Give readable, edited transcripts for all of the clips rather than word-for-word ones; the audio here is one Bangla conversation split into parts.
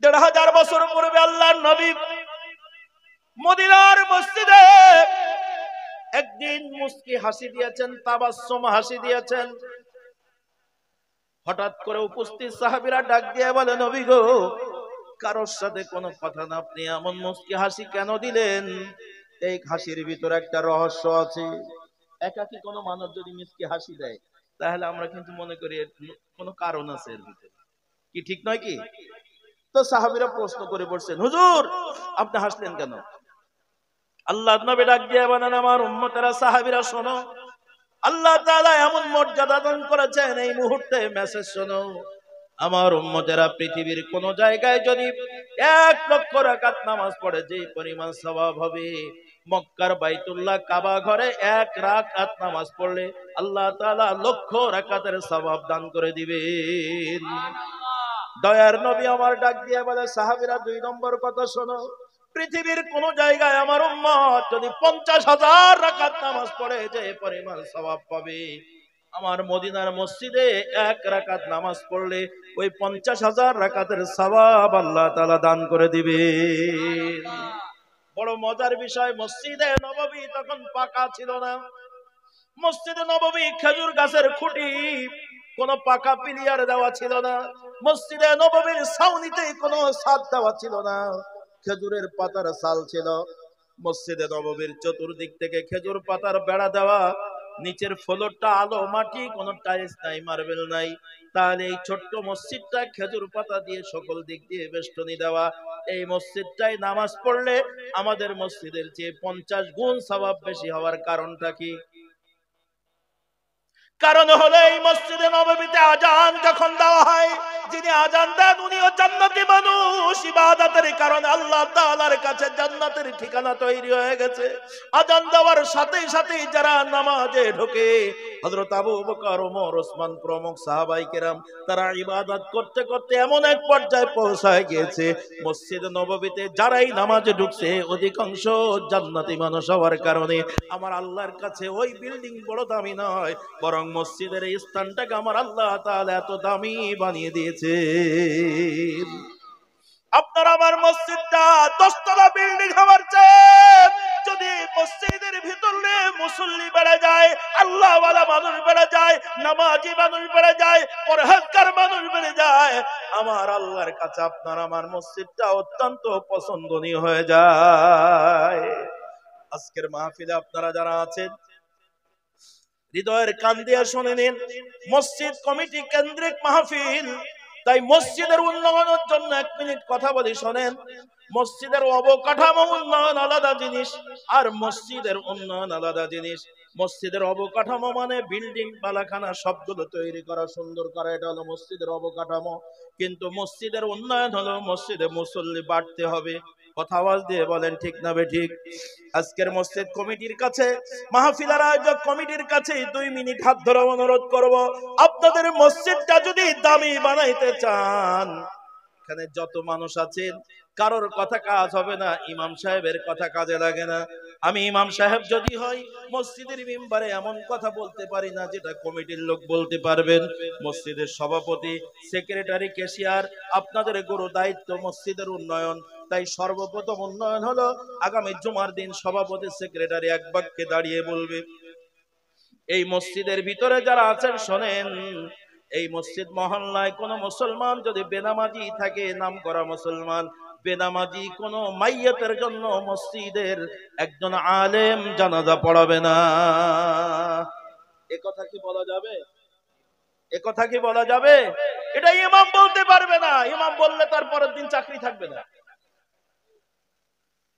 ১৫০০ বছর পূর্বে আল্লাহর নবী মদিনার মসজিদে একদিন মুস্কি হাসি দিয়েছেন, তাবাসসুম হাসি দিয়েছেন। হঠাৎ করে উপস্থিত সাহাবীরা ডাক দিয়ে বলে, নবী গো, কারোর সাথে কোনো কথা না, আপনি এমন মুস্কি হাসি কেন দিলেন? এই হাসির ভিতরে একটা রহস্য আছে। একাকী কোনো মানুষ যদি মিষ্টি হাসি দেয়, তাহলে আমরা কিন্তু মনে করি কোনো কারণ আছে এর ভিতরে, কি ঠিক নয় কি? তো সাহাবীরা প্রশ্ন করে বলছেন, হুজুর আপনি হাসলেন কেন? আল্লাহর নবী ডাক দিয়ে বলেন, আমার উম্মতেরা, সাহাবীরা শোনো, আল্লাহ তাআলা এমন মর্যাদা দান করেছেন, এই মুহূর্তে মেসেজ শোনো। আমার উম্মতেরা, পৃথিবীর কোন জায়গায় যদি ১,০০,০০০ রাকাত নামাজ পড়ে, যে পরিমাণ সওয়াব হবে, মক্কার বাইতুল্লাহ কাবা ঘরে ১ রাকাত নামাজ পড়লে আল্লাহ তাআলা ১,০০,০০০ রাকাতের সওয়াব দান করে দিবেন। দয়ার নবী আমার ডাক দিয়ে বলে, সাহাবীরা ২ নম্বর কথা শোনো, পৃথিবীর কোন জায়গায় আমার উম্মত যদি ৫০,০০০ রাকাত নামাজ পড়ে, যে পরিমাণ সওয়াব পাবে, আমার মদিনার মসজিদে ১ রাকাত নামাজ পড়লে ওই ৫০,০০০ রাকাতের সওয়াব আল্লাহ তাআলা দান করে দিবেন। বড় মজার বিষয়, মসজিদে নববী তখন পাকা ছিল না। মসজিদে নববী খেজুর গাছের খুঁটি, কোন পাকা পিলিয়ার দেওয়া ছিল না। মসজিদে নববীর ছাউনিতে কোনো ছাদ দেওয়া ছিল না, খেজুরের পাতার ছাল ছিল। মসজিদে নববীর চতুর্দিক থেকে খেজুর পাতার বেড়া দেওয়া, নিচের ফ্লোরটা আলো মাটি, কোনো টাইলস নাই, মার্বেল নাই। তাহলে এই ছোট্ট মসজিদটা খেজুর পাতা দিয়ে সকল দিক দিয়ে বেষ্টনী দেওয়া, এই মসজিদটাই নামাজ পড়লে আমাদের মসজিদের চেয়ে ৫০ গুণ সওয়াব বেশি হওয়ার কারণটা কি? কারণ হলো এই মসজিদে নববীতে আজান যখন দেওয়া হয়, যিনি আজান দেন উনিও জান্নাতি মানুষ। ইবাদতের কারণে আল্লাহ তাআলার কাছে জান্নাতের ঠিকানা তৈরি হয়ে গেছে। আজান দেওয়ার সাথে সাথে যারা নামাজে ঢোকে, হযরত আবু বকর, ওমর, ওসমান প্রমুখ সাহাবায়ে কেরাম, তারা ইবাদত করতে করতে এমন এক পর্যায়ে পৌঁছায় গিয়েছে, মসজিদে নববীতে যারাই নামাজে ঢুকছে অধিকাংশ জান্নাতি মানুষ হওয়ার কারণে আমার আল্লাহর কাছে ওই বিল্ডিং বড় দামি নয়, বরং মসজিদের এই স্থানটাকে আমার আল্লাহ তাআলা এত দামি বানিয়ে দিয়েছে। আপনার আমার মসজিদটা ১০ তলা বিল্ডিং হওয়ার চেয়ে যদি মসজিদের ভিতরে মুসল্লি বেড়ে যায়, আল্লাহওয়ালা মানুষ বেড়ে যায়, নামাজি মানুষ বেড়ে যায়, পরহেজগার মানুষ বেড়ে যায়, আমার আল্লাহর কাছে আপনার আমার মসজিদটা অত্যন্ত পছন্দনীয় হয়ে যায়। আজকের মাহফিলে আপনারা যারা আছেন, হৃদয়ের কান দিয়ে শুনে নিন, মসজিদ কমিটি কেন্দ্রিক মাহফিল। তাই মসজিদের উন্নয়নের জন্য ১ মিনিট কথা বলি, শোনেন। মসজিদের অবকাঠামো উন্নয়ন আলাদা জিনিস, আর মসজিদের উন্নয়ন আলাদা জিনিস। মসজিদের অবকাঠামো মানে বিল্ডিং, বালাখানা সবগুলো তৈরি করা, সুন্দর করা, এটা হলো মসজিদের অবকাঠামো। কিন্তু মসজিদের উন্নয়ন হলো মসজিদে মুসল্লি বাড়তে হবে। কথা আওয়াজ দিয়ে বলেন, ঠিক না বেঠিক? আজকের মসজিদ কমিটির কাছে, মাহফিলের আয়োজক কমিটির কাছে ২ মিনিট হাত ধরে অনুরোধ করব, আপনাদের মসজিদটা যদি দামি বানাইতে চান, এখানে যত মানুষ আছেন কারোর কথা কাজ হবে না, ইমাম সাহেবের কথা কাজে লাগে না। আমি ইমাম সাহেব যদি হই, মসজিদের মিম্বারে এমন কথা বলতে পারি না যেটা কমিটির লোক বলতে পারবেন। মসজিদের সভাপতি, সেক্রেটারি, ক্যাশিয়ার, আপনাদের গুরু দায়িত্ব মসজিদের উন্নয়ন। তাই সর্বপ্রথম উন্নয়ন হলো আগামী জুমার দিন সভাপতি, সেক্রেটারি এক বাক্যে দাঁড়িয়ে বলবে। এই মসজিদের ভিতরে যারা আছেন শোনেন, এই মসজিদ মহল্লায় কোন মুসলমান যদি বেনামাজি থাকে, নাম করা মুসলমান, বেনামাজি কোন মাইয়াতের জন্য মসজিদের একজন আলেম জানাজা পড়াবে না। এ কথা কি বলা যাবে? এ কথা কি বলা যাবে? এটা ইমাম বলতে পারবে না। ইমাম বললে তার পরের দিন চাকরি থাকবে না।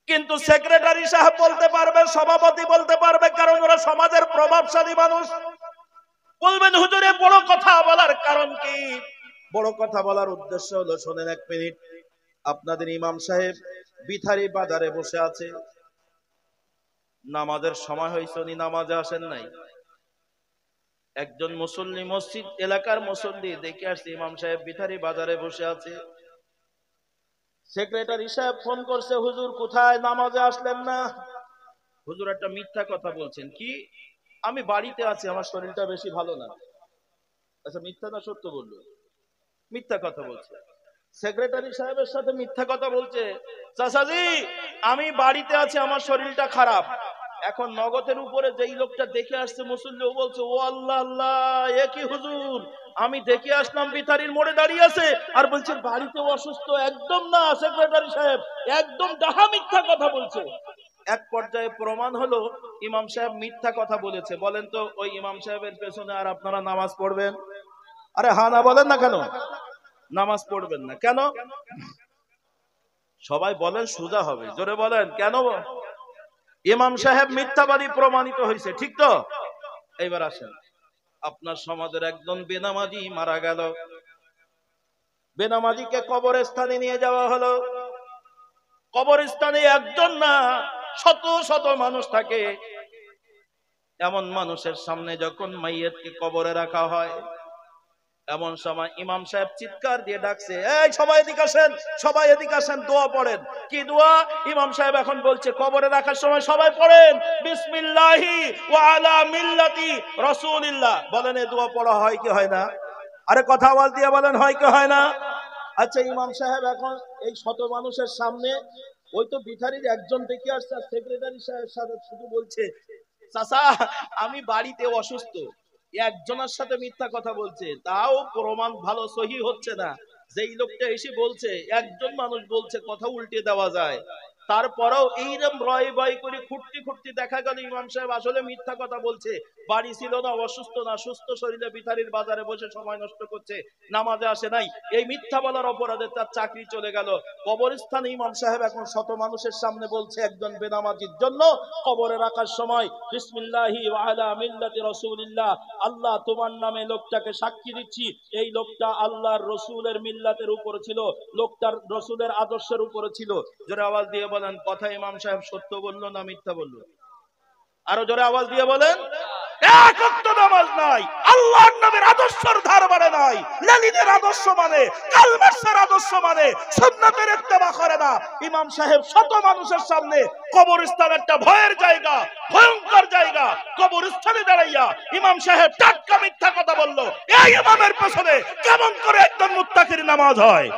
কিন্তু সেক্রেটারি সাহেব বলতে পারবে, সভাপতি বলতে পারবে, কারণ ওরা সমাজের প্রভাবশালী মানুষ। বলবেন হুজুরে বড় কথা বলার কারণ কি? বড় কথা বলার উদ্দেশ্য হলো, শোনেন ১ মিনিট। আপনাদের ইমাম সাহেব বিথারি বাজারে বসে আছে, নামাজের সময় হয়েছে, উনি নামাজে আসেন নাই। একজন মুসল্লি, মসজিদ এলাকার মুসল্লি দেখে আসছে ইমাম সাহেব বিথারি বাজারে বসে আছে। সেক্রেটারি সাহেব ফোন করছে, হুজুর কোথায়, নামাজে আসলেন না? হুজুর একটা মিথ্যা কথা বলছেন। কি? আমি বাড়িতে আছি, আমার শরীরটা বেশি ভালো না। আচ্ছা, মিথ্যা না সত্য বললো? মিথ্যা কথা বলছে। সেক্রেটারি সাহেবের সাথে মিথ্যা কথা বলছে, চাচাজি আমি বাড়িতে আছি, আমার শরীরটা খারাপ। এখন নগদের উপরে যেই লোকটা দেখে আসছে মুসল্লি, ও বলছে ও আল্লাহ আল্লাহ, এ কি হুজুর, আমি দেখে আসলাম বিতারির মোড়ে দাঁড়িয়ে আছে আর বলছে বাড়িতে অসুস্থ। একদম না সেক্রেটারি সাহেব, একদম ডাহা মিথ্যা কথা বলছে। এক পর্যায়ে প্রমাণ হলো ইমাম সাহেব মিথ্যা কথা বলেছে। বলেন তো ওই ইমাম সাহেবের পেছনে আর আপনারা নামাজ পড়বেন? আরে হ্যাঁ না বলেন না কেন? নামাজ পড়বেন না কেন? সবাই বলেন সোজা হবে, জোরে বলেন কেন? ইমাম সাহেব মিথ্যাবাদী প্রমাণিত হয়েছে, ঠিক তো? এইবার আসেন, আপনার সমাজের একজন বেনামাজি মারা গেল, বেনামাজিকে কবরস্থানে নিয়ে যাওয়া হলো। কবরস্থানে একজন না শত শত মানুষ থাকে। এমন মানুষের সামনে যখন মাইয়িতকে কবরে রাখা হয়, এমন সময় ইমাম সাহেব চিৎকার দিয়ে ডাকছে, এই সবাই এদিকে আসেন, সবাই এদিকে আসেন, দোয়া পড়েন। কি দোয়া? ইমাম সাহেব এখন বলছে কবরে রাখার সময় সবাই পড়েন বিসমিল্লাহি ওয়া আলা মিল্লাতি রাসূলিল্লাহ। বলেন এই দোয়া পড়া হয় কি হয় না? আরে কথা আওয়াজ দিয়ে বলেন হয় কি হয় না? আচ্ছা ইমাম সাহেব এখন এই শত মানুষের সামনে, ওই তো বিহারির একজন দেখে আসছে, সেক্রেটারি সাহেব সাথে শুধু বলছে চাচা আমি বাড়িতে অসুস্থ। একজনের সাথে মিথ্যা কথা বলছে, তাও প্রমাণ ভালো সহি হচ্ছে না। যেই লোকটা এসে বলছে, একজন মানুষ বলছে কথা উল্টে দেওয়া যায়, তারপরেও এইরকম রয় বয় করে খুঁটতে খুঁটতে দেখা গেল ইমাম সাহেব আসলে মিথ্যা কথা বলছে। বাড়ি ছিল না, অসুস্থ না, সুস্থ শরীরে বিথারির বাজারে বসে সময় নষ্ট করছে, নামাজে আসে নাই। এই মিথ্যা বলার অপরাধে তার চাকরি চলে গেল। কবরস্থানে ইমাম সাহেব এখন শত মানুষের সামনে বলছে একজন বেনামাজির জন্য কবরে রাখার সময় বিসমিল্লাহি ওয়া আলা মিল্লাতি রাসূলিল্লাহ, আল্লাহ তোমার নামে লোকটাকে সাক্ষী দিচ্ছি, এই লোকটা আল্লাহর রসুলের মিল্লাতের উপরে ছিল, লোকটার রসুলের আদর্শের উপরে ছিল। জোরে আওয়াজ দিয়ে বলেন কথা ইমাম সাহেব সত্য বললো না মিথ্যা বললো? আরো জোরে আওয়াজ দিয়ে বলেন। এক ওয়াক্ত নামাজ নাই, আল্লাহর নবীর আদর্শের ধার মানে নাই, লেনিনের আদর্শ মানে, কার্ল মার্কসের আদর্শ মানে, সুন্নাতের ইত্তেবা করে না। ইমাম সাহেব শত মানুষের সামনে, কবরস্থান একটা ভয়ের জায়গা, ভয়ঙ্কর জায়গা, কবরস্থানে দাঁড়াইয়া ইমাম সাহেব টাটকা মিথ্যা কথা বলল। এই ইমামের পেছনে কেমন করে একজন মুত্তাকির নামাজ হয়?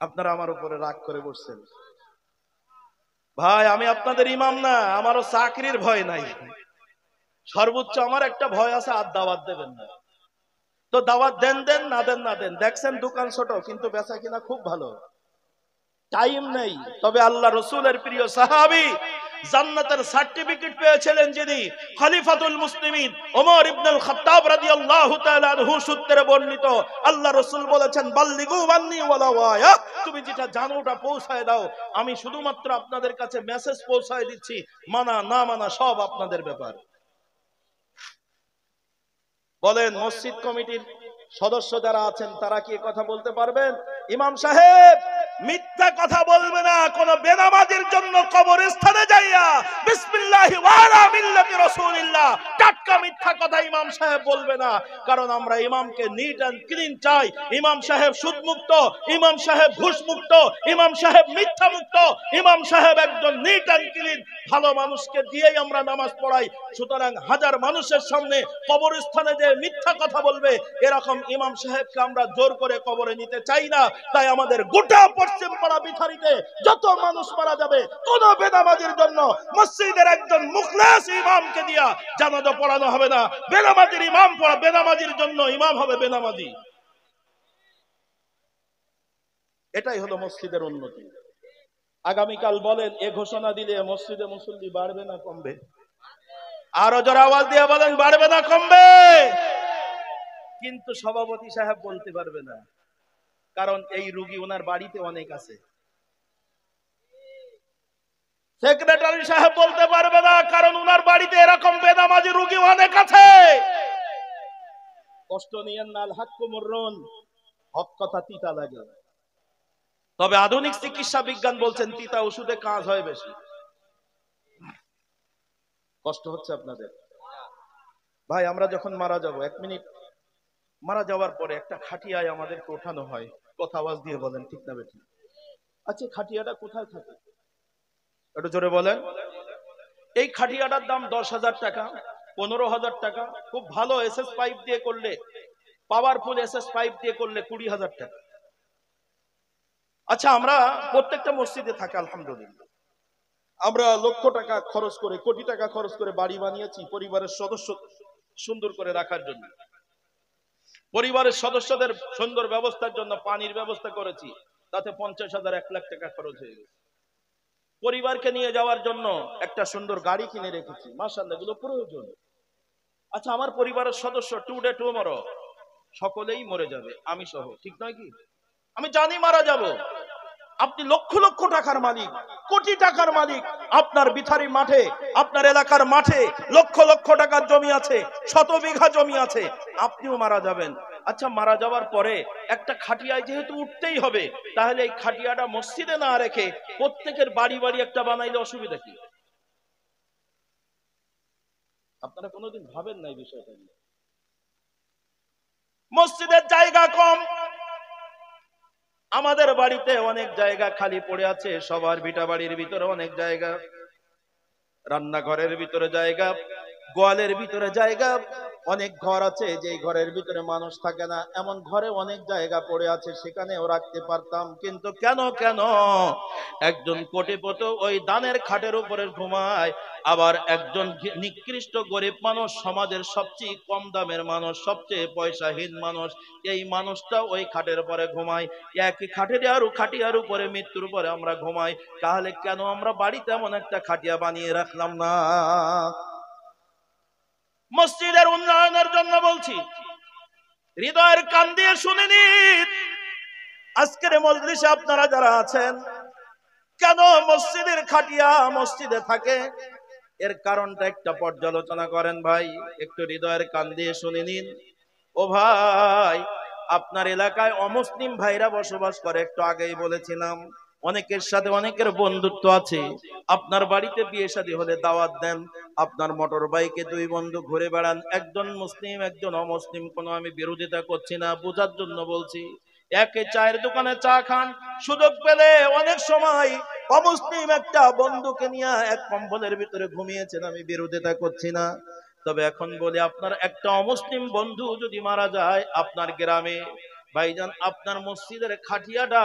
আপনারা আমার উপরে রাগ করে বসছেন। ভাই আমি আপনাদের ইমাম না, আমারও চাকরির ভয় নাই। সর্বোচ্চ আমার একটা ভয় আছে, আর দাওয়াত দেবেন না। তো দাওয়াত দেন দেন, না দেন না দেন। দেখছেন দোকান ছোট কিন্তু বেচা কিনা খুব ভালো, টাইম নেই। তবে আল্লাহ রসুলের প্রিয় সাহাবী, জান্নাতের সার্টিফিকেট পেয়েছিলেন যিনি, খলিফাতুল মুসলিমিন ওমর ইবনুল খাত্তাব রাদিয়াল্লাহু তাআলা আনহু সূত্রে বর্ণিত, আল্লাহ রাসূল বলেছেন বাল্লিগু আন্নী ওয়ালাউ আয়া, তুমি যেটা জানো ওটা পৌঁছায় দাও, আমি শুধুমাত্র আপনাদের কাছে মেসেজ পৌঁছায় দিচ্ছি, মানা না মানা সব আপনাদের ব্যাপার। বলেন মসজিদ কমিটির সদস্য যারা আছেন তারা কি কথা বলতে পারবেন? ইমাম সাহেব মিথ্যা কথা বলবে না। কোন বেনামাজির জন্য কবরস্থানে যাইয়া বিসমিল্লাহি ওয়া আলা মিল্লাতি রাসূলিল্লাহ টাটকা মিথ্যা কথা ইমাম সাহেব বলবে না। কারণ আমরা ইমামকে নিট এন্ড ক্লিন চাই। ইমাম সাহেব সুদ মুক্ত, ইমাম সাহেব ঘুষ মুক্ত, ইমাম সাহেব মিথ্যা মুক্ত, ইমাম সাহেব একজন নিট এন্ড ক্লিন ভালো মানুষকে দিয়েই আমরা নামাজ পড়াই। সুতরাং হাজার মানুষের সামনে কবরস্থানে যে মিথ্যা কথা বলবে এরকম ইমাম সাহেবকে আমরা জোর করে কবরে নিতে চাই না। তাই আমাদের গোটা পশ্চিম পাড়া বিথারিতে যত মানুষ মারা যাবে, কোন বেনামাজির জন্য মসজিদের একজন মুখলেস ইমামকে দিয়া জানাজা পড়ানো হবে না। বেনামাজির ইমাম পড়া, বেনামাজির জন্য ইমাম হবে বেনামাজি। এটাই হলো মসজিদের উন্নতি। আগামীকাল বলেন এ ঘোষণা দিলে মসজিদে মুসল্লি বাড়বে না কমবে? আরো জোরে আওয়াজ দিয়ে বলেন বাড়বে না কমবে? কিন্তু সভাপতি সাহেব বলতে পারবে না, কারণ এই রোগী ওনার বাড়িতে অনেক আছে। সেক্রেটারি সাহেব বলতে পারবে না, কারণ ওনার বাড়িতে এরকম বেনামাজি রোগী অনেক আছে। কষ্ট নিয়েন না, আল হাক্কু মুররুন, হক কথা তিতা লাগে। তবে আধুনিক চিকিৎসা বিজ্ঞান বলছেন তিতা ওষুধে কাজ হয় বেশি। কষ্ট হচ্ছে আপনাদের? ভাই আমরা যখন মারা যাব, 1 মিনিট, মারা যাওয়ার পরে একটা খাটিয়ায় আমাদেরকে ওঠানো হয়। কথা আওয়াজ দিয়ে বলেন ঠিক না বেঠিক? আচ্ছা খাটিয়াটা কোথায় থাকে একটু জোরে বলেন। এই খাটিয়াটার দাম 10,000 টাকা, 15,000 টাকা। খুব ভালো এসএস পাইপ দিয়ে করলে পাওয়ারফুল এসএস পাইপ দিয়ে করলে 20,000 টাকা। আচ্ছা, আমরা প্রত্যেকটা মসজিদে থাকি আলহামদুলিল্লাহ, আমরা লক্ষ টাকা খরচ করে, কোটি টাকা খরচ করে বাড়ি বানিয়েছি পরিবারের সদস্য সুন্দর করে রাখার জন্য, পরিবারের সদস্যদের সুন্দর ব্যবস্থার জন্য পানির ব্যবস্থা করেছি, তাতে 50,000 1 লাখ টাকা খরচ হয়ে গেছে। পরিবারকে নিয়ে যাওয়ার জন্য একটা সুন্দর গাড়ি কিনে রেখেছি, মাশাআল্লাহ, এগুলো প্রয়োজন। আচ্ছা, আমার পরিবারের সদস্য টুডে টুমরো সকলেই মরে যাবে, আমি সহ, ঠিক নয় কি? আমি জানি মারা যাব। আপনি লক্ষ লক্ষ টাকার মালিক, কোটি টাকার মালিক, আপনার বিথারি মাঠে, আপনার এলাকার মাঠে লক্ষ লক্ষ টাকার জমি আছে, 100 বিঘা জমি আছে, আপনিও মারা যাবেন। আচ্ছা, মারা যাওয়ার পরে একটা খাটিয়ায় যেহেতু উঠতেই হবে, তাহলে এই খাটিয়াটা মসজিদে না রেখে প্রত্যেকের বাড়ি বাড়ি একটা বানাইলে অসুবিধা কি? আপনারা কোনোদিন ভাবেন না এই বিষয়টা নিয়ে? মসজিদের জায়গা কম, আমাদের বাড়িতে অনেক জায়গা খালি পড়ে আছে, সবার ভিটা বাড়ির ভিতরে অনেক জায়গা, রান্নাঘরের ভিতরে জায়গা, গোয়ালের ভিতরে জায়গা, অনেক ঘর আছে যে ঘরের ভিতরে মানুষ থাকে না, এমন ঘরে অনেক জায়গা পড়ে আছে, সেখানেও রাখতে পারতাম, কিন্তু কেন একজন কোটিপতি ওই দানের খাটের উপরে ঘুমায়, আবার একজন নিকৃষ্ট গরিব মানুষ, সমাজের সবচেয়ে কম দামের মানুষ, সবচেয়ে পয়সাহীন মানুষ, এই মানুষটা ওই খাটের পরে ঘুমায়, একই খাটিয়ার উপরে মৃত্যুর পরে আমরা ঘুমাই। তাহলে কেন আমরা বাড়িতে এমন একটা খাটিয়া বানিয়ে রাখলাম না? মসজিদের উন্নয়নের জন্য বলছি, হৃদয়ের কান দিয়ে শুনে নিন। আজকের মজলিসে আপনারা যারা আছেন, কেন মসজিদের খাটিয়া মসজিদে থাকে, এর কারণটা একটা পর্যালোচনা করেন ভাই, একটু হৃদয়ের কান দিয়ে শুনে নিন। ও ভাই, আপনার এলাকায় অমুসলিম ভাইরা বসবাস করে, একটু আগেই বলেছিলাম, অনেকের সাথে অনেকের বন্ধুত্ব আছে, আপনার বাড়িতে বিয়ে শাদী হলে দাওয়াত দেন, আপনার মোটর বাইকে 2 বন্ধু ঘুরে বেড়ান, একজন মুসলিম একজন অমুসলিম, কোনো আমি বিরোধিতা করছি না, বোঝার জন্য বলছি। একে চায়ের দোকানে চা খান, সুযোগ পেলে অনেক সময় অমুসলিম একটা বন্ধুকে নিয়ে এক কম্বলের ভিতরে ঘুমিয়েছেন, আমি বিরোধিতা করছি না। তবে এখন বলি, আপনার একটা অমুসলিম বন্ধু যদি মারা যায় আপনার গ্রামে, ভাইজান, আপনার মসজিদের খাটিয়াটা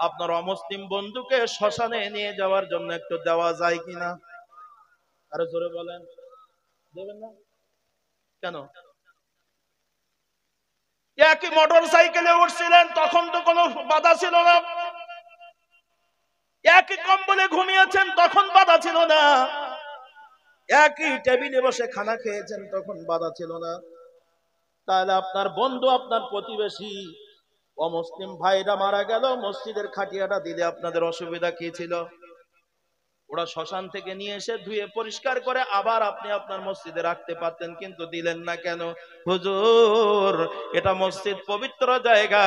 আপনার অমুসলিম বন্ধুকে শ্মশানে নিয়ে যাওয়ার জন্য একটু দেওয়া যায় কিনা? আরো জোরে বলেন, দেবেন না কেন? একই মোটর সাইকেলে উঠছিলেন, তখন তো কোনো বাধা ছিল না, একই কম্বলে ঘুমিয়েছেন, তখন বাধা ছিল না, একই টেবিলে বসে খানা খেয়েছেন, তখন বাধা ছিল না। তাহলে আপনার বন্ধু, আপনার প্রতিবেশী অমুসলিম ভাইরা মারা গেল, মসজিদের খাটিয়াটা দিলে আপনাদের অসুবিধা কি ছিল? ওরা শ্মশান থেকে নিয়ে এসে ধুয়ে পরিষ্কার করে আবার আপনি আপনার মসজিদে রাখতে পারতেন, কিন্তু দিলেন না কেন? হুজুর, এটা মসজিদ পবিত্র জায়গা,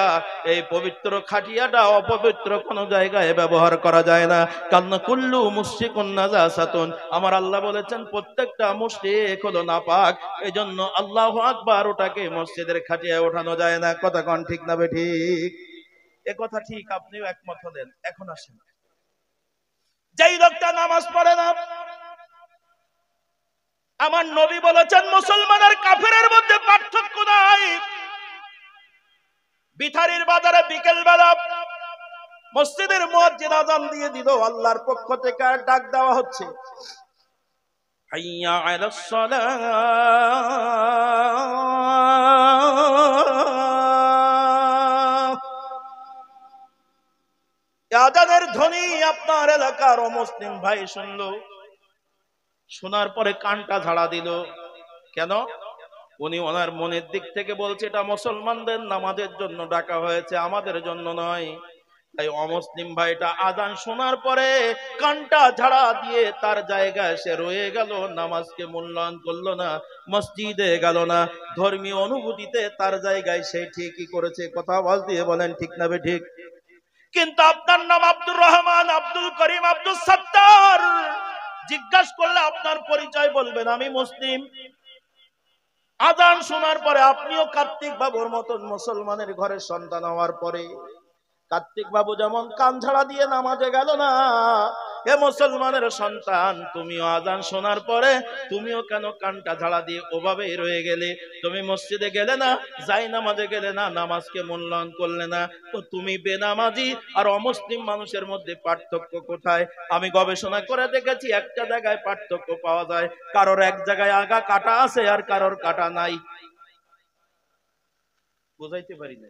এই পবিত্র খাটিয়াটা অপবিত্র কোন জায়গায় ব্যবহার করা যায় না। কান্না কুল্লু মুশরিকুন নাজাসাতুন, আমার আল্লাহ বলেছেন প্রত্যেকটা মুশরিক হলো নাপাক, এজন্য আল্লাহু আকবার, ওটাকে মসজিদের খাটিয়ায় ওঠানো যায় না। কথা কোন ঠিক না বেঠিক? এ কথা ঠিক, আপনিও একমত হলেন। এখন আসেন, যেই লোকটা নামাজ পড়ে না, আমার নবী বলেছেন মুসলমান আর কাফেরের মধ্যে পার্থক্য নাই। বিথারির বাজারে বিকেল বেলা মসজিদের মুয়াজ্জিন আযান দিয়ে দিল, আল্লাহর পক্ষ থেকে ডাক দেওয়া হচ্ছে, হাইয়া আলাস সালাহ, আযানের ধ্বনি আপনার এলাকার মুসলিম ভাই শুনলো, শোনার পরে কানটা ঝাড়া দিল। কেন? উনি ওনার মনের দিক থেকে বলছে এটা মুসলমানদের নামাজের জন্য ডাকা হয়েছে, আমাদের জন্য নয়। তাই অমুসলিম ভাইটা আযান শোনার পরে কানটা ঝাড়া দিয়ে তার জায়গায় সে রয়ে গেল, নামাজকে মূল্যায়ন করলো না, মসজিদে গেল না, ধর্মীয় অনুভূতিতে তার জায়গায় সে ঠিকই করেছে। কথা বল দিয়ে বলেন ঠিক না বেঠিক? কিন্তু আপনার নাম আব্দুর রহমান, আব্দুল করিম, আব্দুল সত্তার, জিজ্ঞাসা করলে আপনার পরিচয় বলবেন আমি মুসলিম। আযান শোনার পরে আপনিও কার্তিক বাবুর মতন মুসলমানের ঘরের সন্তান হওয়ার পরে কার্তিক বাবু যেমন কান ঝাড়া দিয়ে নামাজে গেল না, হে মুসলমানের সন্তান, তুমিও আজান শোনার পরে তুমিও কেন কানটা ঝাড়া দিয়ে ওভাবেই রয়ে গেলে? তুমি মসজিদে গেলে না, যাই নামাজে গেলে না, নামাজকে মূল্যায়ন করলে না, তো তুমি বেনামাজি আর অমুসলিম মানুষের মধ্যে পার্থক্য কোথায়? আমি গবেষণা করে দেখেছি একটা জায়গায় পার্থক্য পাওয়া যায়, কারোর এক জায়গায় আগা কাটা আছে আর কারোর কাটা নাই। বুঝাইতে পারি না?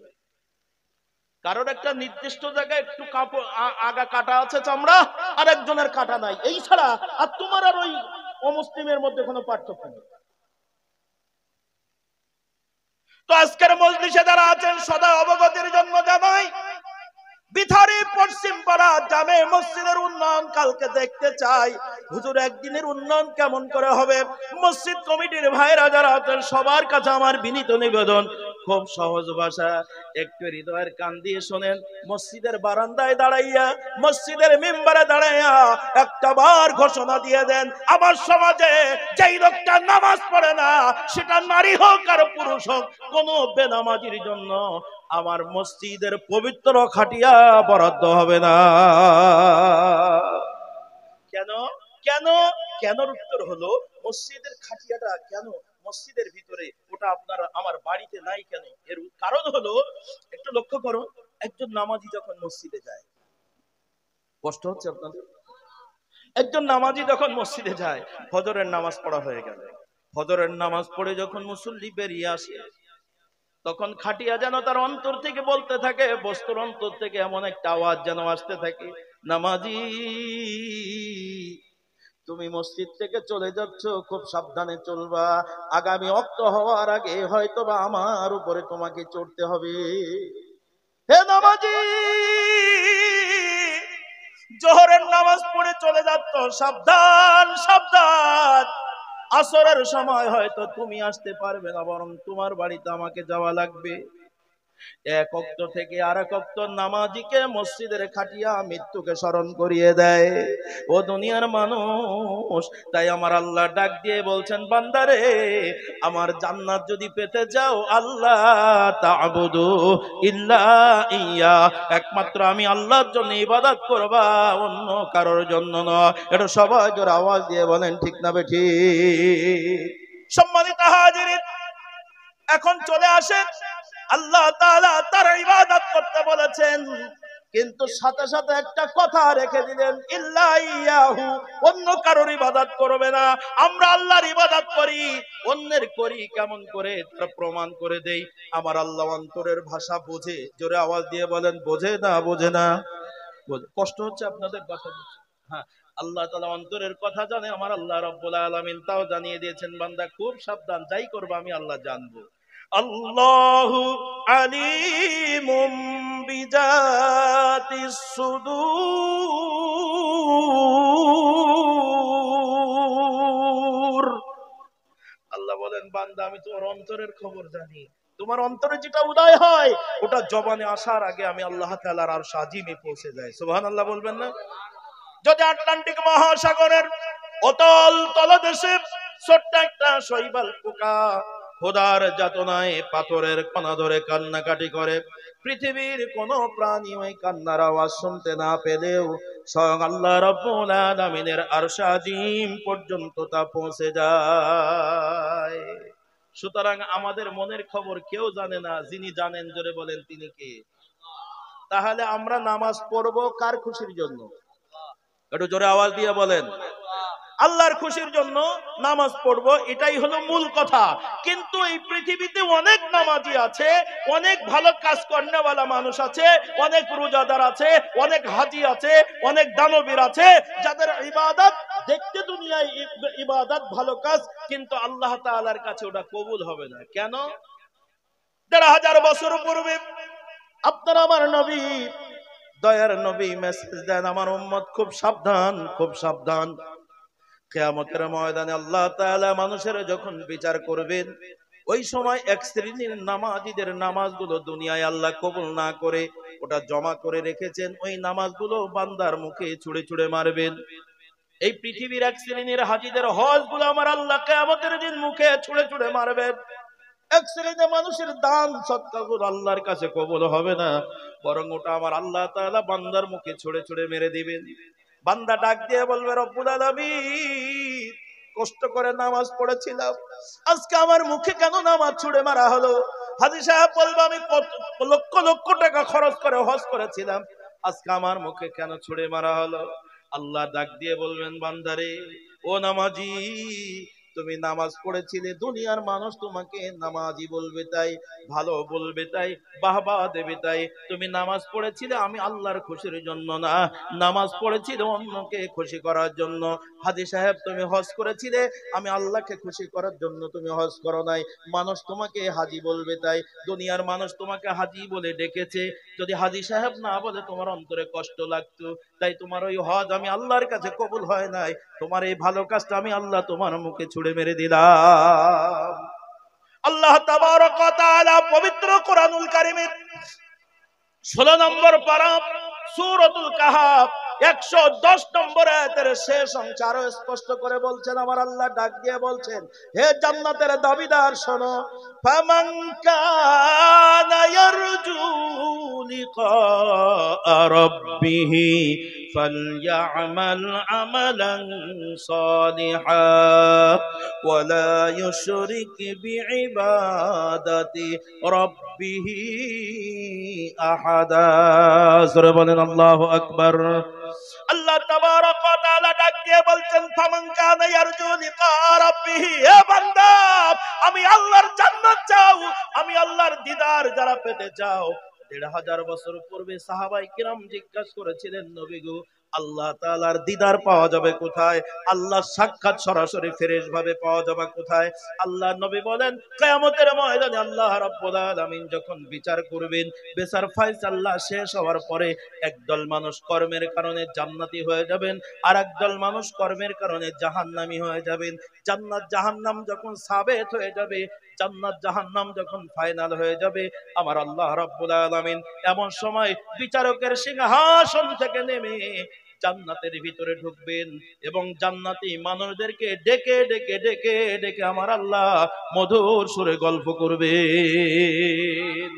কারোর একটা নির্দিষ্ট জায়গায় একটু কাপড় আগা কাটা আছে চামড়া, আর একজনের কাটা নাই, এই ছাড়া আর তোমার আর ওই অমুসলিমের মধ্যে কোনো পার্থক্য নেই। তো আজকের মজলিসে যারা আছেন সদা অবগতির জন্য জানাই, বিথারি পশ্চিম পাড়া জামে মসজিদের উন্নয়ন কালকে দেখতে চাই। হুজুর একদিনের উন্নয়ন কেমন করে হবে? মসজিদ কমিটির ভাইরা যারা আছেন সবার কাছে আমার বিনীত নিবেদন, খুব সহজ ভাষা, একটু হৃদয়ের কান দিয়ে শোনেন। মসজিদের বারান্দায় দাঁড়াইয়া, মসজিদের মিম্বারে দাঁড়াইয়া একটা বার ঘোষণা দিয়ে দেন, আমার সমাজে যেই লোকটা নামাজ পড়ে না, সেটা নারী হোক আর পুরুষ হোক, কোন বেনামাজির জন্য আমার মসজিদের পবিত্র খাটিয়া বরাদ্দ হবে না। কেন কেন কেন? উত্তর হলো, মসজিদের খাটিয়াটা কেন মসজিদের ভিতরে, ওটা আপনার আমার বাড়িতে নাই কেন? এর কারণ হলো, একটু লক্ষ্য করো, একজন নামাজি যখন মসজিদে যায়, কষ্ট হচ্ছে আপনাদের? একজন নামাজি যখন মসজিদে যায়, ফজরের নামাজ পড়া হয়ে গেল, ফজরের নামাজ পড়ে যখন মুসল্লি বেরিয়ে আসে, তখন খাটিয়া যেন তার অন্তর থেকে বলতে থাকে, বস্তুর অন্তর থেকে এমন একটা আওয়াজ যেন আসতে থাকে, নামাজি তুমি মসজিদ থেকে চলে যাচ্ছ, খুব সাবধানে চলবা, আগামী ওয়াক্ত হওয়ার আগে হয়তোবা আমার উপরে তোমাকে চড়তে হবে। হে নামাজি, জোহরের নামাজ পড়ে চলে যাচ্ছ, সাবধান সাবধান, আসরের সময় হয়তো তুমি আসতে পারবে না, বরং তোমার বাড়িতে আমাকে যাওয়া লাগবে। এক ওয়াক্ত থেকে আরেক ওয়াক্ত নামাজিকে মসজিদের খাটিয়া মৃত্যুকে স্মরণ করিয়ে দেয়। ও দুনিয়ার মানুষ, তাই আমার আল্লাহ ডাক দিয়ে বলছেন, বান্দারে, আমার জান্নাত যদি পেতে যাও, আল্লাহ তা'বুদু ইল্লা ইয়া, একমাত্র আমি আল্লাহর জন্য ইবাদত করবা, অন্য কারোর জন্য নয়। এটা সবাই জোরে আওয়াজ দিয়ে বলেন, ঠিক না বেঠিক? সম্মানিত হাজিরিন, এখন চলে আসেন, আল্লাহ তাআলা তার ইবাদত করতে বলেছেন, কিন্তু সাথে সাথে একটা কথা রেখে দিলেন, ইল্লা ইয়াহু, অন্য কারোর ইবাদত করবে না। আমরা আল্লাহর ইবাদত করি, অন্যের করি কেমন করে? তার প্রমাণ করে দেই। আমার আল্লাহ অন্তরের ভাষা বোঝে, জোরে আওয়াজ দিয়ে বলেন, বোঝে না? বোঝে না? বোঝে। কষ্ট হচ্ছে আপনাদের কথা বলতে? হ্যাঁ, আল্লাহ তাআলা অন্তরের কথা জানে। আমার আল্লাহ রাব্বুল আলামিন তাও জানিয়ে দিয়েছেন, বান্দা খুব সাবধান, যাই করবে আমি আল্লাহ জানবো। আল্লাহু আলিমুম বিজাতিস সুদূর। আল্লাহ বলেন, বান্দা আমি তোমার অন্তরের খবর জানি। তোমার অন্তরে যেটা উদয় হয়, ওটা জবানে আসার আগে আমি আল্লাহ তাআলার আরশ আজিমে পৌঁছে যায়। সুবহানাল্লাহ বলবেন না? যদি আটলান্টিক মহাসাগরের অতল তলদেশে ছোট্ট একটা শৈবাল পোকা খোদার যাতনায় পাথরের কণা ধরে কান্নাকাটি করে, পৃথিবীর কোন প্রাণী ওই কান্নার আওয়াজ শুনতে না পেলেও স্বয়ং আল্লাহ রাব্বুল আলামিনের আরশ আজিম পর্যন্ত তা পৌঁছে যায়। সুতরাং আমাদের মনের খবর কেউ জানে না, যিনি জানেন জোরে বলেন তিনি কে? তাহলে আমরা নামাজ পড়বো কার খুশির জন্য? একটু জোরে আওয়াজ দিয়ে বলেন। আল্লাহর খুশির জন্য নামাজ পড়বো, এটাই হলো মূল কথা। কিন্তু এই পৃথিবীতে অনেক নামাজি আছে, অনেক ভালো কাজ করেওয়ালা মানুষ আছে, অনেক রোজাদার আছে, অনেক হাজি আছে, অনেক দানবীর আছে, যাদের ইবাদত দেখতে দুনিয়ায় ইবাদত ভালো কাজ, কিন্তু আল্লাহ তাআলার কাছে ওটা কবুল হবে না। কেন? ১৫০০ বছর পূর্বে আপনার আমার নবী, দয়ার নবী মেসেজ দেন, আমার উম্মত খুব সাবধান, খুব সাবধান, কিয়ামতের ময়দানে আল্লাহ তাআলা মানুষের যখন বিচার করবেন, ওই সময় এক শ্রেণীর নামাজীদের নামাজগুলো দুনিয়ায় আল্লাহ কবুল না করে ওটা জমা করে রেখেছেন, ওই নামাজগুলো বান্দার মুখে ছুঁড়ে ছুঁড়ে মারবেন। এই পৃথিবীর এক শ্রেণীর হাজীদের হজগুলো আমার আল্লাহ কিয়ামতের দিন মুখে ছুঁড়ে ছুঁড়ে মারবেন। এক শ্রেণীর মানুষের দান সদকাগুলো আল্লাহর কাছে কবুল হবে না, বরং ওটা আমার আল্লাহ তাআলা বান্দার মুখে ছুঁড়ে ছুঁড়ে মেরে দিবেন। বান্দা ডাক দিয়ে বলবে রব্বুল আলামিন, কষ্ট করে নামাজ পড়েছিলাম, আজকে আমার মুখে কেন নামাজ ছুড়ে মারা হলো? হাজী সাহেব বলবে আমি কত লক্ষ লক্ষ টাকা খরচ করে হজ করেছিলাম, আজকে আমার মুখে কেন ছুড়ে মারা হলো? আল্লাহ ডাক দিয়ে বলবেন বান্দারে, ও নামাজি, তুমি নামাজ পড়েছিলে, দুনিয়ার মানুষ তোমাকে নামাজি বলবে তাই, ভালো বলবে তাই, বাহবা দেবে তাই। তুমি নামাজ পড়েছিলে আমি আল্লাহর খুশির জন্য না, নামাজ পড়েছিলে অন্যকে খুশি করার জন্য। হাজী সাহেব তুমি হজ করেছিলে, আমি আল্লাহকে খুশি করার জন্য তুমি হজ করো নাই। মানুষ তোমাকে হাজী বলবে তাই, দুনিয়ার মানুষ তোমাকে হাজী বলে ডেকেছে। যদি হাজী সাহেব না বলে তোমার অন্তরে কষ্ট লাগতো, তাই তোমার ওই হজ আমি আল্লাহর কাছে কবুল হয় নাই। তোমার এই ভালো কাজটা আমি আল্লাহ তোমার মুখে ছুড়ে মেরে দিলাম। আল্লাহ তাবারক ওয়া তাআলা পবিত্র কোরআনুল কারীমের 16 নম্বর পারা সূরাতুল কাহাফ 110 নম্বর আয়াতের শেষ অংশ আরো স্পষ্ট করে বলছেন, আমার আল্লাহ ডাক দিয়ে বলছেন, হে জান্নাতের দাবিদার শোনো, ফামান কানা ইয়ারজু লিকা রাব্বিহি ফালইআমাল আমালান সালিহা ওয়ালা ইউশরিক বিইবাদাতি রাব্বিহি আহাদা। জোরে বলেন আল্লাহু আকবার। আল্লাহ তাবারক ওয়া তাআলা ডাক দিয়ে বলছেন, ফামান কানা ইয়ারজু লিকা রাব্বিহি, হে বান্দা, আমি আল্লাহর জান্নাত চাও, আমি আল্লাহর দিদার যারা পেতে চাও। ১৫০০ বছর পূর্বে সাহাবায়ে কিরাম জিজ্ঞাসা করেছিলেন, নবী গো, আল্লাহ তাআলার দিদার পাওয়া যাবে কোথায়? আল্লাহর সাক্ষাৎ সরাসরি ফ্রেশ ভাবে পাওয়া যাবে কোথায়? আল্লাহ নবী বলেন, কিয়ামতের ময়দানে আল্লাহ রাব্বুল আলামিন যখন বিচার করবেন, বিচার ফয়সালা শেষ হওয়ার পরে একদল মানুষ কর্মের কারণে জান্নাতি হয়ে যাবেন, আর একদল মানুষ কর্মের কারণে জাহান্নামী হয়ে যাবেন। জান্নাত জাহান্নাম যখন সাবেত হয়ে যাবে, জান্নাত জাহান্নাম যখন ফাইনাল হয়ে যাবে, আমার আল্লাহ রাব্বুল আলামিন এমন সময় বিচারকের সিংহাসন থেকে নেমে জান্নাতের ভিতরে ঢুকবেন এবং জান্নাতি মানুষদেরকে ডেকে ডেকে ডেকে ডেকে আমার আল্লাহ মধুর সুরে গল্প করবেন।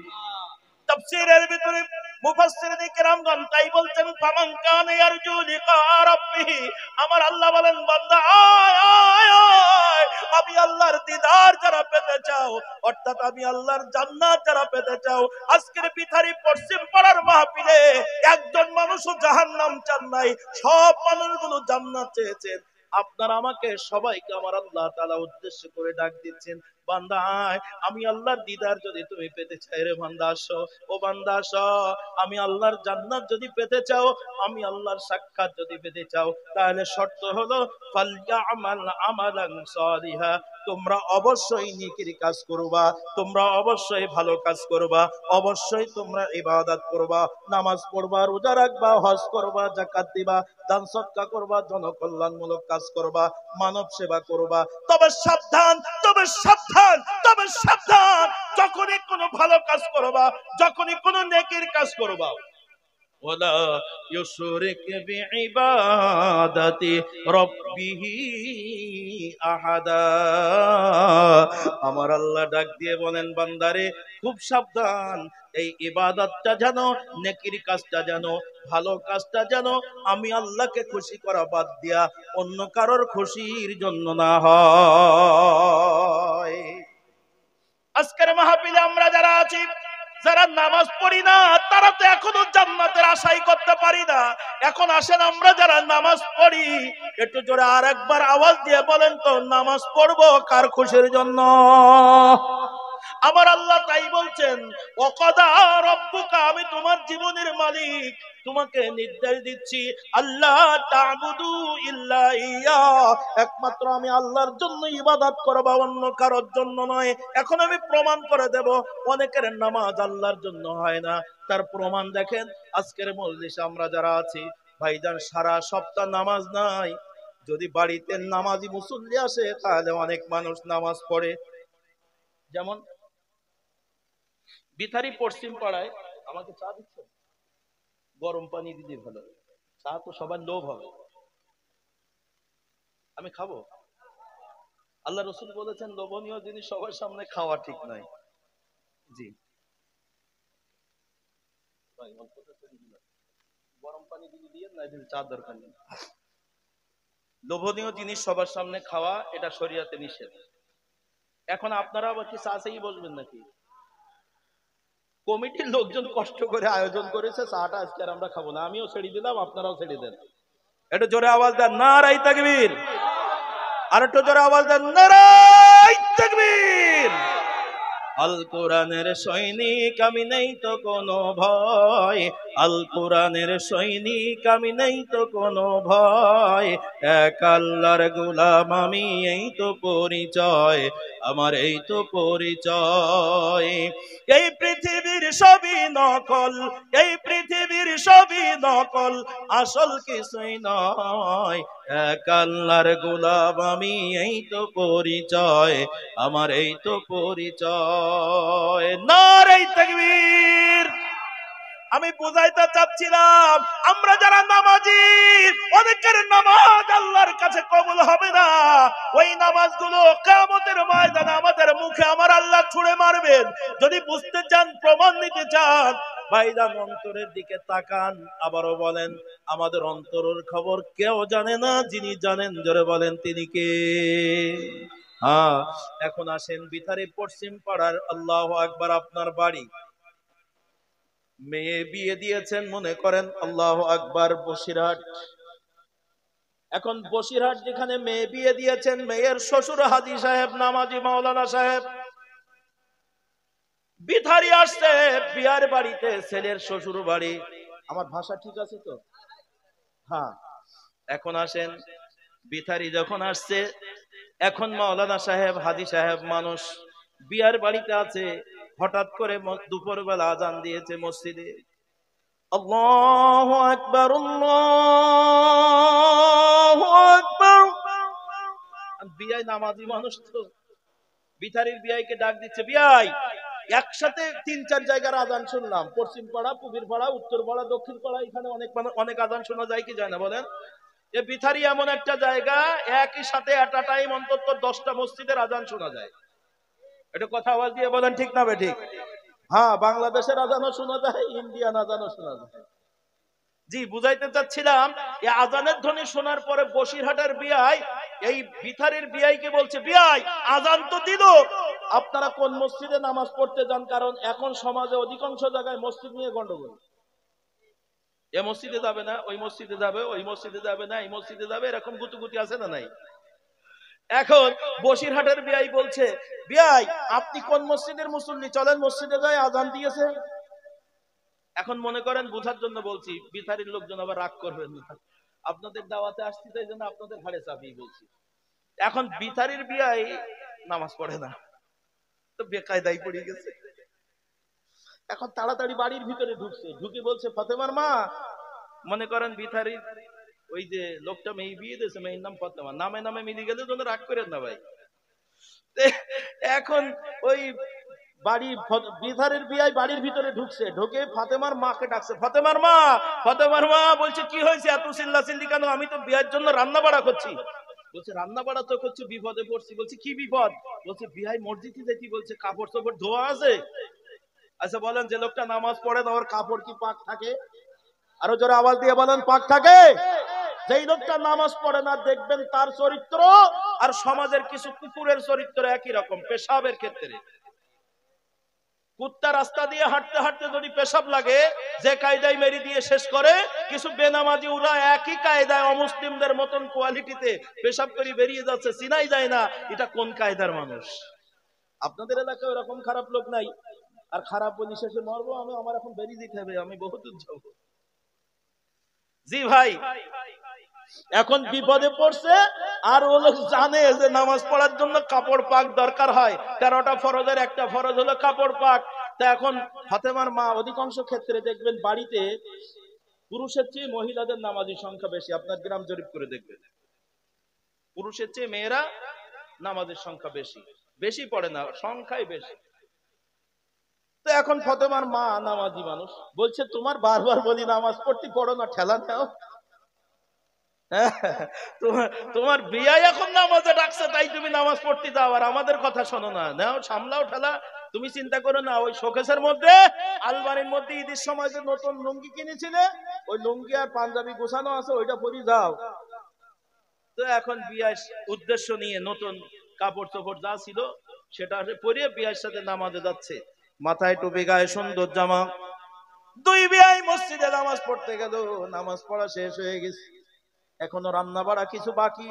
তাফসীরের ভিতরে মুফাসসিরিন কিরামগণ তাই বলছেন, ফামান কানা ইয়ারজু লিকা রাব্বিহি, আমার আল্লাহ বলেন, বান্দা আয় আয় আয়, আমি আল্লাহর দিদার যারা পেতে চাও, অর্থাৎ আমি আল্লাহর জান্নাত যারা পেতে চাও, আজকের পিঠারি পশ্চিম পাড়ার মাহফিলে একজন মানুষও জাহান্নাম চান নাই, সব মানুষগুলো জান্নাত চেয়েছেন। আপনার আমাকে সবাইকে আমার আল্লাহ তাআলা উদ্দেশ্য করে ডাক দিচ্ছেন, বান্দা আয়, আমি আল্লাহর দিদার যদি তুমি পেতে চাই, রে বান্দা আসো, ও বান্দা আসো, আমি আল্লাহর জান্নাত যদি পেতে চাও, আমি আল্লাহর সাক্ষাৎ যদি পেতে চাও, তাহলে শর্ত হলো ফালইআমাল আমালান সালিহা, তোমরা অবশ্যই নেকির কাজ করবা, তোমরা অবশ্যই ভালো কাজ করবা, অবশ্যই তোমরা ইবাদত করবা, নামাজ পড়বা, রোজা রাখবা, হজ করবা, যাকাত দিবা, দান সদকা করবা, জনকল্যাণমূলক কাজ করবা, মানব সেবা করবা। তবে সাবধান, তবে সাবধান, তবে সাবধান, যখনই কোনো ভালো কাজ করবা, যখনই কোনো নেকির কাজ করবা, ওয়ালা ইউশরিক বিইবাদাতি রাব্বিহি আহাদা, আমার আল্লাহ ডাক দিয়ে বলেন, বান্দারে খুব সাবধান, এই ইবাদতটা যেন, নেকির কাজটা যেন, ভালো কাজটা যেন আমি আল্লাহকে খুশি করা বাদ দিয়া অন্য কারোর খুশির জন্য না হয়। আজকের মাহফিলে আমরা যারা আছি, যারা নামাজ পড়ি না, তারা তো এখনো জান্নাতের আশাই করতে পারি না। এখন আসেন আমরা যারা নামাজ পড়ি, একটু জোরে আর একবার আওয়াজ দিয়ে বলেন তো, নামাজ পড়বো কার খুশির জন্য? আমার আল্লাহ তাই বলছেন, ওয়াকাদা রাব্বুকা, আমি তোমার জীবনের মালিক, তোমাকে নির্দেশ দিচ্ছি, আল্লাহ তা'বুদু ইল্লা ইয়া, একমাত্র আমি আল্লাহর জন্য ইবাদত করবা, অন্য কারোর জন্য নয়। এখন আমি প্রমাণ করে দেব, অনেকের নামাজ আল্লাহর জন্য হয় না, তার প্রমাণ দেখেন। আজকের মজলিসে আমরা যারা আছি, ভাইজান সারা সপ্তাহ নামাজ নাই, যদি বাড়িতে নামাজি মুসল্লি আসে, তাহলে অনেক মানুষ নামাজ পড়ে। যেমন বিথারি পশ্চিম পাড়ায় আমাকে চা দিচ্ছে, গরম পানি দিলে ভালো, চা তো সবার লোভ হবে, আমি খাবো। আল্লাহ রসুল বলেছেন, লোভনীয় জিনিস সবার সামনে খাওয়া ঠিক নয়। জি গরম পানি দিয়ে না, চা দরকার নেই। লোভনীয় জিনিস সবার সামনে খাওয়া এটা শরীয়তে নিষেধ। এখন আপনারা আবার কি চা চেয়েই বসবেন নাকি? কমিটির লোকজন কষ্ট করে আয়োজন করেছে, চাটা আজকে আর আমরা খাবো না। আমিও ছেড়ে দিলাম, আপনারাও ছেড়ে দেন। একটু জোরে আওয়াজ দেন, নারায়ে তাকবীর। আর একটু জোরে আওয়াজ দেন, নারায়ে তাকবীর। আল কোরআনের সৈনিক আমি, নেই তো কোনো ভয়। আল কোরআনের সৈনিক আমি, নেই তো কোনো ভয়। এক আল্লাহর গোলাম আমি, এই তো পরিচয় আমার, এই তো পরিচয়। এই পৃথিবীর সবই নকল, এই পৃথিবীর সবই নকল, আসল কিছুই নয়। এক আল্লাহর গোলাম আমি, এই তো পরিচয় আমার, এই তো পরিচয়। নারায়ে তাকবীর। আমি বুঝাইতে চাচ্ছিলাম, আমরা যারা নামাজি, অনেকের নামাজ আল্লাহর কাছে কবুল হবে না। ওই নামাজগুলো কিয়ামতের ময়দানে আমাদের মুখে আমার আল্লাহ ছুঁড়ে মারবেন। যদি বুঝতে চান, প্রমাণ নিতে চান, ভাইজান অন্তরের দিকে তাকান। আবারও বলেন, আমাদের অন্তরের খবর কেউ জানে না, যিনি জানেন জোরে বলেন তিনি কে? হ্যাঁ। এখন আসেন বিথারে পশ্চিম পাড়ার, আল্লাহু আকবার, আপনার বাড়ি। মেয়ে বিয়ে দিয়েছেন মনে করেন, আল্লাহু আকবার, বসিরহাট। এখন বসিরহাট যেখানে মেয়ে বিয়ে দিয়েছেন, মেয়ের শ্বশুর হাজী সাহেব, নামাজি মাওলানা সাহেব, বিথারি আসছে বিয়ার বাড়িতে, ছেলের শ্বশুর বাড়ি। আমার ভাষা ঠিক আছে তো? হ্যাঁ। এখন আসেন, বিথারি যখন আসছে, এখন মাওলানা সাহেব, হাজী সাহেব মানুষ বিয়ার বাড়িতে আছে। হঠাৎ করে দুপুর বেলা আজান দিয়েছে মসজিদে। আল্লাহু আকবার, আল্লাহু আকবার। বিয়াই নামাজি মানুষ তো, বিথারির বিয়াইকে ডাক দিচ্ছে, বিয়াই। একসাথে 3-4 জায়গার আজান শুনলাম, পশ্চিম পাড়া, পূবের পাড়া, উত্তর পাড়া, দক্ষিণ পাড়া, এখানে অনেক আজান শোনা যায় কি যায় না বলেন? যে বিথারি এমন একটা জায়গা, একই সাথে এট আ টাইম অন্তত 10টা মসজিদের আজান শোনা যায়। এটা কথা আওয়াজ দিয়ে বলেন, ঠিক না বেঠিক? হ্যাঁ, বাংলাদেশের আজানও শোনা যায়, ইন্ডিয়ান আজানও শোনা যায়। জি, বুঝাইতে চাচ্ছিলাম, এই আজানের ধ্বনি শোনার পরে বসিরহাটের বিয়াই এই বিথারির বিয়াইকে বলছে, বিয়াই আজান তো দিল, আপনারা কোন মসজিদে নামাজ পড়তে যান? কারণ এখন সমাজে অধিকাংশ জায়গায় মসজিদ নিয়ে গন্ডগোল। এ মসজিদে যাবে না, ওই মসজিদে যাবে, ওই মসজিদে যাবে না, এই মসজিদে যাবে, এরকম গুতুগুতি আছে না নাই? এখন বসিরহাটের বিয়াই বলছে, বিয়াই আপনি কোন মসজিদের মুসল্লি, চলেন মসজিদে যাই, আজান দিয়েছে। এখন মনে করেন বোঝার জন্য বলছি, বিথারির লোকজন আবার রাগ করবেন না, আপনাদের দাওয়াতে আসছি তাই জন্য আপনাদের ঘাড়ে চাপিয়ে বলছি। এখন বিথারির বিয়াই নামাজ পড়ে না, তো বেকায়দায় পড়ে গেছে। এখন তাড়াতাড়ি বাড়ির ভিতরে ঢুকছে, ঢুকে বলছে, ফাতেমার মা, মনে করেন বিথারির ওই যে লোকটা মেয়ে বিয়ে দিয়েছে, মেয়ের নাম ফাতেমা, নামে নামে মিলে গেলে তোমরা রাগ করেন না ভাই। এখন ওই বাড়ি বিথারের বিয়াই বাড়ির ভিতরে ঢুকছে, ঢুকে ফাতেমার মাকে ডাকছে, ফাতেমার মা। ফাতেমার মা বলছে, কি হয়েছে এত চিল্লাচিল্লি কেন? আমি তো বিয়ের জন্য রান্না বাড়া করছি। বলছে, রান্না বাড়া তো করছি, বিপদে পড়ছি। বলছে, কি বিপদ? বলছে, বিয়াই মসজিদে যেতে বলছে, কাপড় চোপড় ধোয়া আছে। আচ্ছা বলেন, যে লোকটা নামাজ পড়ে না ওর কাপড় কি পাক থাকে? আরো জোরে আওয়াজ দিয়ে বলেন, পাক থাকে? যেই লোকটা নামাজ পড়ে না, দেখবেন তার চরিত্র আর সমাজের কিছু কুকুরের চরিত্র একই রকম। পেশাবের ক্ষেত্রে কুত্তা রাস্তা দিয়ে হাঁটতে হাঁটতে যদি পেশাব লাগে, যে কায়দায় মেরি দিয়ে শেষ করে, কিছু বেনামাজি ওরা একই কায়দায় অমুসলিমদের মতন কোয়ালিটিতে পেশাব করে বেরিয়ে যাচ্ছে, চিনাই যায় না এটা কোন কায়দার মানুষ। আপনাদের এলাকায় ওরকম খারাপ লোক নাই? আর খারাপ বলি শেষে মরবো আমি, আমার এখন বেরিয়ে দিতে হবে, আমি বহুত দূর যাবো। জি ভাই, এখন বিপদে পড়ছে, আর ও লোক জানে যে নামাজ পড়ার জন্য কাপড় পাক দরকার হয়, 13টা ফরজের একটা ফরজ হলো কাপড় পাক। তা এখন ফাতেমার মা, অধিকাংশ ক্ষেত্রে দেখবেন বাড়িতে পুরুষের চেয়ে মহিলাদের নামাজের সংখ্যা বেশি। আপনার গ্রাম জরিপ করে দেখবেন, পুরুষের চেয়ে মেয়েরা নামাজের সংখ্যা বেশি, বেশি পড়ে না, সংখ্যাই বেশি। তো এখন ফাতেমার মা নামাজি মানুষ, বলছে, তোমার বারবার বলি নামাজ পড়তে, পড়ো না, ঠেলা নাও। তোমার বিয়ে এখন নামাজে ডাকছে, তাই তুমি নামাজ পড়তে যাও, আর আমাদের কথা শোনো না, নাও সামলাও ঠেলা। তুমি চিন্তা করো না, ওই শোকেসের মধ্যে আলমারির মধ্যে ঈদের সময় যে নতুন লুঙ্গি কিনেছিলে, ওই লুঙ্গি আর পাঞ্জাবি গোছানো আছে, ওইটা পরে যাও। তো এখন বিয়ের উদ্দেশ্য নিয়ে নতুন কাপড় চোপড় যা ছিল সেটা পরে বিয়ের সাথে নামাজে যাচ্ছে, মাথায় টুপি, গায়ে সুন্দর জামা। দুই বিয়াই মসজিদে নামাজ পড়তে গেল, নামাজ পড়া শেষ হয়ে গেছে, এখনো রান্না বাড়া কিছু বাকি।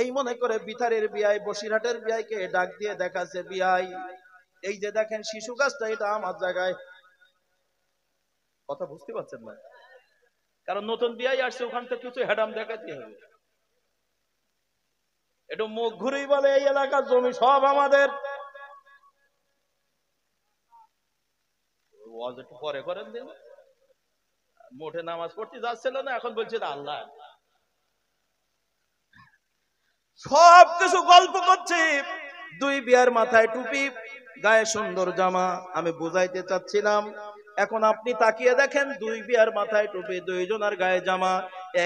এই মনে করে বিথারের বিয়াই বসিরহাটের বিয়াইকে ডাক দিয়ে দেখাচ্ছে, বিয়াই এই যে দেখেন শিশু গাছটা, এটা আমার জায়গায়। কথা বুঝতে পারছেন না? কারণ নতুন বিয়াই আসছে, ওখান থেকে কিছু হেডাম দেখাতে হবে। একটু মুখ ঘুরেই বলে এই এলাকার জমি সব আমাদের। একটু পরে করেন দিন, মোটে নামাজ পড়তে যাচ্ছিল না, এখন বলছে আল্লাহ। সব কিছু গল্প করছে, দুই বিয়ার মাথায় টুপি, গায়ে সুন্দর জামা। আমি বুঝাইতে চাচ্ছিলাম, এখন আপনি তাকিয়ে দেখেন, দুই বিয়ার মাথায় টুপি, দুইজনের গায়ে জামা,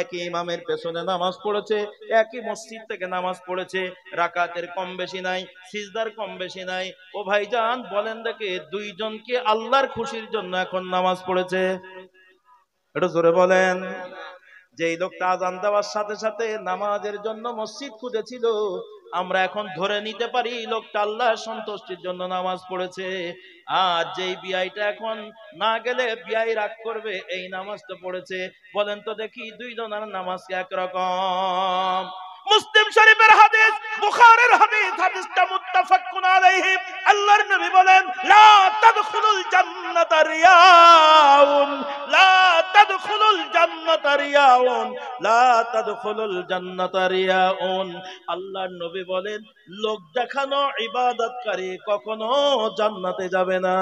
একই ইমামের পেছনে নামাজ পড়েছে, একই মসজিদ থেকে নামাজ পড়েছে, রাকাতের কম বেশি নাই, সিজদার কম বেশি নাই। ও ভাইজান বলেন দেখে, দুইজনকে আল্লাহর খুশির জন্য এখন নামাজ পড়েছে? এটা জোরে বলেন। যেই লোকটা আযান দেওয়ার সাথে সাথে নামাজের জন্য মসজিদ খুঁজেছিল, আমরা এখন ধরে নিতে পারি লোকটা আল্লাহর সন্তুষ্টির জন্য নামাজ পড়েছে। আর যেই বিয়াইটা এখন না গেলে বিয়াই রাগ করবে, এই নামাজটা পড়েছে। বলেন তো দেখি, দুইজনের নামাজ কি একরকম? মুসলিম শরীফের হাদিস, বুখারীর হাদিস, হাদিসটা মুত্তাফাকুন আলাইহি। আল্লাহর নবী বলেন, লা তাদখুলুল জান্নাতা রিয়াউন, লা তাদখুলুল জান্নাতা রিয়াউন, লা তাদখুলুল জান্নাতা রিয়াউন। আল্লাহর নবী বলেন, লোক দেখানো ইবাদতকারী কখনো জান্নাতে যাবে না।